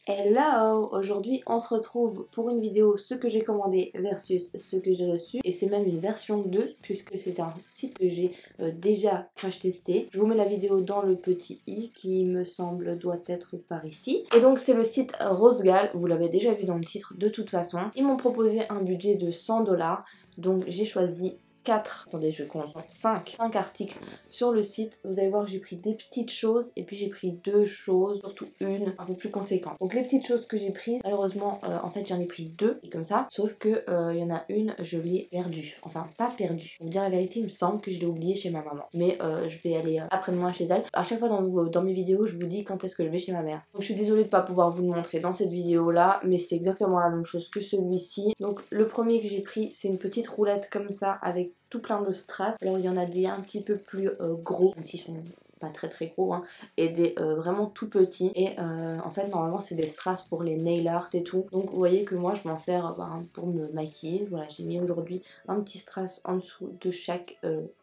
Hello! Aujourd'hui on se retrouve pour une vidéo ce que j'ai commandé versus ce que j'ai reçu et c'est même une version 2 puisque c'est un site que j'ai déjà crash testé. Je vous mets la vidéo dans le petit i qui me semble doit être par ici. Et donc c'est le site Rosegal, vous l'avez déjà vu dans le titre de toute façon. Ils m'ont proposé un budget de 100$, donc j'ai choisi 4, attendez je compte, 5 articles sur le site. Vous allez voir, j'ai pris des petites choses et puis j'ai pris deux choses, surtout une un peu plus conséquente. Donc les petites choses que j'ai prises, malheureusement en fait j'en ai pris deux et comme ça, sauf que il y en a une, je l'ai perdue. Enfin pas perdue, pour vous dire la vérité, il me semble que je l'ai oubliée chez ma maman. Mais je vais aller après-demain chez elle. À chaque fois dans mes vidéos, je vous dis quand est-ce que je vais chez ma mère. Donc je suis désolée de pas pouvoir vous le montrer dans cette vidéo là, mais c'est exactement la même chose que celui-ci. Donc le premier que j'ai pris, c'est une petite roulette comme ça avec tout plein de strass. Alors il y en a des un petit peu plus gros, même s'ils sont pas très gros, hein, et des vraiment tout petits. Et en fait normalement c'est des strass pour les nail art et tout. Donc vous voyez que moi je m'en sers pour me maquiller. Voilà, j'ai mis aujourd'hui un petit strass en dessous de chaque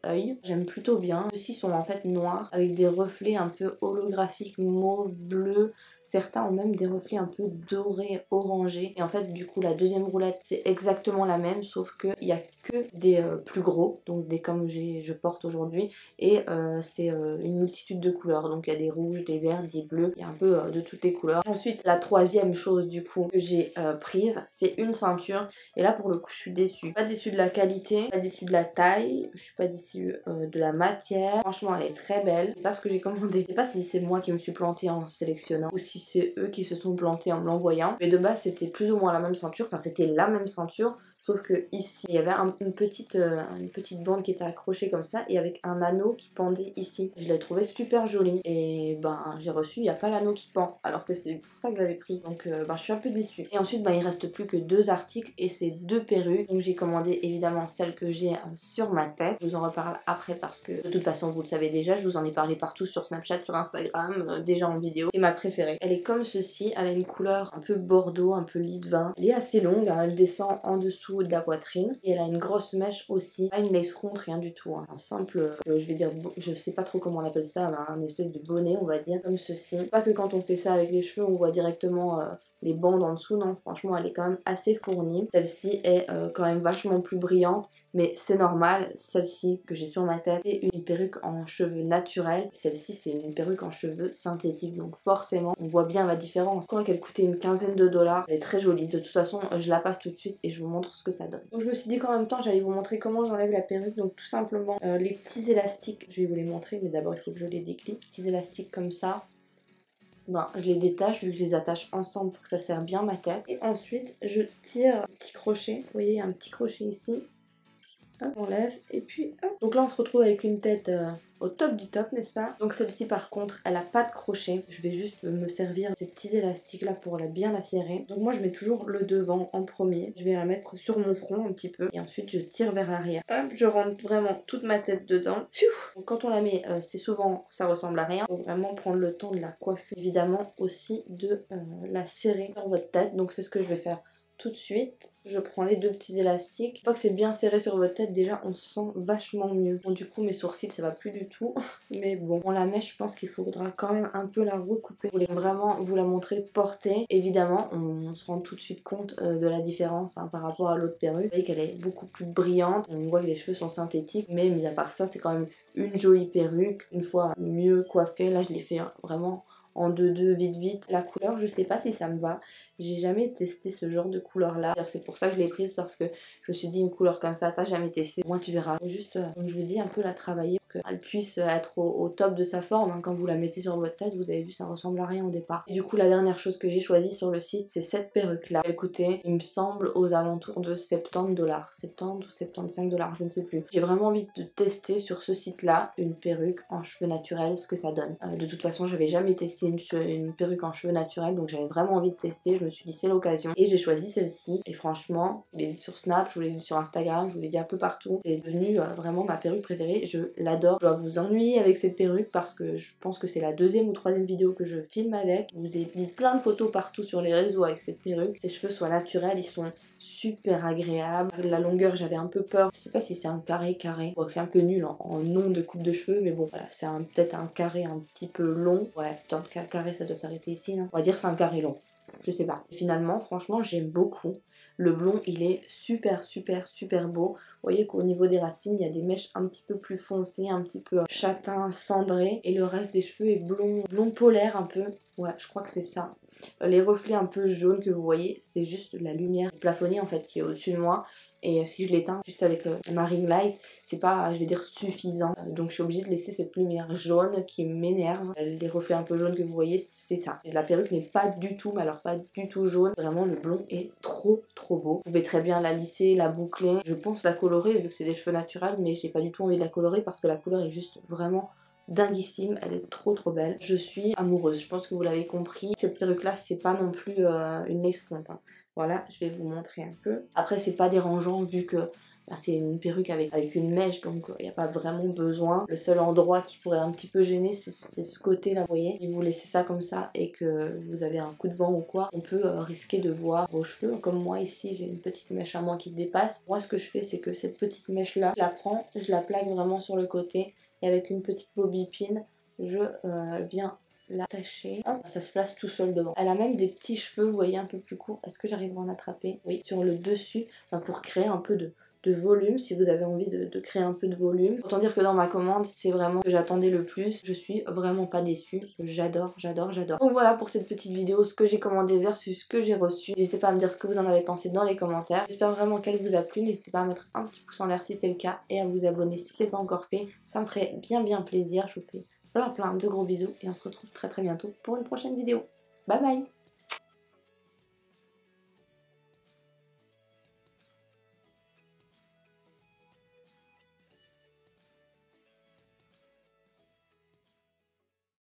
œil. J'aime plutôt bien. Ceux-ci sont en fait noirs avec des reflets un peu holographiques, mauve, bleu. Certains ont même des reflets un peu dorés, orangés. Et en fait du coup la deuxième roulette c'est exactement la même, sauf qu'il n'y a que des plus gros, donc des comme je porte aujourd'hui. Et c'est une multitude de couleurs, donc il y a des rouges, des verts, des bleus, il y a un peu de toutes les couleurs. Ensuite la troisième chose du coup que j'ai prise, c'est une ceinture. Et là pour le coup je suis déçue. Pas déçue de la qualité, pas déçue de la taille, je suis pas déçue de la matière. Franchement elle est très belle. C'est pas ce que j'ai commandé. Je sais pas si c'est moi qui me suis plantée en sélectionnant ou si c'est eux qui se sont plantés en me l'envoyant. Mais de base c'était plus ou moins la même ceinture, enfin c'était la même ceinture. Sauf que ici, il y avait une petite bande qui était accrochée comme ça et avec un anneau qui pendait ici. Je l'ai trouvé super joli et ben j'ai reçu, il n'y a pas l'anneau qui pend alors que c'est pour ça que j'avais pris. Donc ben, je suis un peu déçue. Et ensuite ben, il reste plus que deux articles et c'est deux perruques. Donc j'ai commandé évidemment celle que j'ai sur ma tête. Je vous en reparle après parce que de toute façon vous le savez déjà, je vous en ai parlé partout sur Snapchat, sur Instagram, déjà en vidéo. C'est ma préférée. Elle est comme ceci, elle a une couleur un peu bordeaux, un peu lit de vin. Elle est assez longue, hein, elle descend en dessous de la poitrine et elle a une grosse mèche aussi, pas une lace front, rien du tout, hein. Un simple, je vais dire, je sais pas trop comment on appelle ça, un espèce de bonnet on va dire, comme ceci. Pas que quand on fait ça avec les cheveux on voit directement les bandes en dessous, non franchement elle est quand même assez fournie. Celle-ci est quand même vachement plus brillante, mais c'est normal. Celle-ci que j'ai sur ma tête est une perruque en cheveux naturels, celle-ci c'est une perruque en cheveux synthétiques, donc forcément on voit bien la différence. Je crois qu'elle coûtait une quinzaine de dollars, elle est très jolie. De toute façon je la passe tout de suite et je vous montre ce que ça donne. Donc je me suis dit qu'en même temps j'allais vous montrer comment j'enlève la perruque. Donc tout simplement les petits élastiques, je vais vous les montrer mais d'abord il faut que je les déclipe. Petits élastiques comme ça, ben, je les détache vu que je les attache ensemble pour que ça serre bien ma tête. Et ensuite je tire un petit crochet, vous voyez il y a un petit crochet ici. Hop, on lève et puis hop. Donc là on se retrouve avec une tête au top du top, n'est-ce pas? Donc celle-ci par contre elle a pas de crochet. Je vais juste me servir de ces petits élastiques là pour bien la serrer. Donc moi je mets toujours le devant en premier. Je vais la mettre sur mon front un petit peu et ensuite je tire vers l'arrière. Hop, je rentre vraiment toute ma tête dedans. Pfiou. Donc quand on la met, c'est souvent, ça ressemble à rien. Il faut vraiment prendre le temps de la coiffer. Évidemment aussi de la serrer dans votre tête. Donc c'est ce que je vais faire tout de suite. Je prends les deux petits élastiques. Une fois que c'est bien serré sur votre tête, déjà on se sent vachement mieux. Bon du coup mes sourcils ça va plus du tout. Mais bon, on la mèche, je pense qu'il faudra quand même un peu la recouper. Je voulais vraiment vous la montrer portée. Évidemment on se rend tout de suite compte de la différence par rapport à l'autre perruque. Vous voyez qu'elle est beaucoup plus brillante. On voit que les cheveux sont synthétiques. Mais mis à part ça c'est quand même une jolie perruque. Une fois mieux coiffée, là je l'ai fait vraiment en 2-2 vite. La couleur je sais pas si ça me va, j'ai jamais testé ce genre de couleur là, c'est pour ça que je l'ai prise parce que je me suis dit une couleur comme ça t'as jamais testé, moi tu verras. Juste comme je vous dis un peu la travailler pour qu'elle puisse être au top de sa forme, hein. Quand vous la mettez sur votre tête vous avez vu ça ressemble à rien au départ. Et du coup la dernière chose que j'ai choisie sur le site c'est cette perruque là. Elle coûtait il me semble aux alentours de 70$, 70 ou 75$, je ne sais plus. J'ai vraiment envie de tester sur ce site là une perruque en cheveux naturels, ce que ça donne. De toute façon j'avais jamais testé une perruque en cheveux naturels donc j'avais vraiment envie de tester. Je me suis dit c'est l'occasion et j'ai choisi celle-ci et franchement je l'ai dit sur Snap, je vous l'ai dit sur Instagram, je vous l'ai dit un peu partout, c'est devenu vraiment ma perruque préférée. Je l'adore. Je dois vous ennuyer avec cette perruque parce que je pense que c'est la deuxième ou troisième vidéo que je filme avec. Je vous ai mis plein de photos partout sur les réseaux avec cette perruque. Ses cheveux sont naturels, ils sont super agréables. La longueur j'avais un peu peur, je sais pas si c'est un carré. Bon, c'est un peu nul en nom de coupe de cheveux mais bon voilà, c'est peut-être un carré un petit peu long. Ouais, tant que carré ça doit s'arrêter ici, non? On va dire c'est un carré long. je sais pas. Finalement, franchement, j'aime beaucoup. Le blond, il est super beau. Vous voyez qu'au niveau des racines, il y a des mèches un petit peu plus foncées, un petit peu châtain, cendré. Et le reste des cheveux est blond polaire un peu. Ouais, je crois que c'est ça. Les reflets un peu jaunes que vous voyez, c'est juste la lumière plafonnée en fait qui est au-dessus de moi. Et si je l'éteins juste avec ma ring light, c'est pas, je vais dire, suffisant. Donc je suis obligée de laisser cette lumière jaune qui m'énerve. Les reflets un peu jaunes que vous voyez, c'est ça. Et la perruque n'est pas du tout, mais alors pas du tout jaune. Vraiment, le blond est trop beau. Vous pouvez très bien la lisser, la boucler. Je pense la colorer vu que c'est des cheveux naturels, mais j'ai pas du tout envie de la colorer parce que la couleur est juste vraiment dinguissime, elle est trop belle. Je suis amoureuse, je pense que vous l'avez compris. Cette perruque là, c'est pas non plus une lace front, hein. Voilà, je vais vous montrer un peu. Après, c'est pas dérangeant vu que c'est une perruque avec une mèche, donc il n'y a pas vraiment besoin. Le seul endroit qui pourrait un petit peu gêner, c'est ce côté là, vous voyez. Si vous laissez ça comme ça et que vous avez un coup de vent ou quoi, on peut risquer de voir vos cheveux. Comme moi ici, j'ai une petite mèche à moi qui dépasse. Moi, ce que je fais, c'est que cette petite mèche là, je la prends, je la plaque vraiment sur le côté et avec une petite bobby pin, je viens l'attacher. Hop, ça se place tout seul devant. Elle a même des petits cheveux, vous voyez, un peu plus courts. Est-ce que j'arrive à en attraper? Oui, sur le dessus, pour créer un peu de volume, si vous avez envie de créer un peu de volume. Autant dire que dans ma commande, c'est vraiment ce que j'attendais le plus. Je suis vraiment pas déçue. J'adore. Donc voilà pour cette petite vidéo, ce que j'ai commandé versus ce que j'ai reçu. N'hésitez pas à me dire ce que vous en avez pensé dans les commentaires. J'espère vraiment qu'elle vous a plu. N'hésitez pas à mettre un petit pouce en l'air si c'est le cas et à vous abonner si c'est pas encore fait. Ça me ferait bien plaisir. Je vous fais plein de gros bisous et on se retrouve très bientôt pour une prochaine vidéo. Bye bye!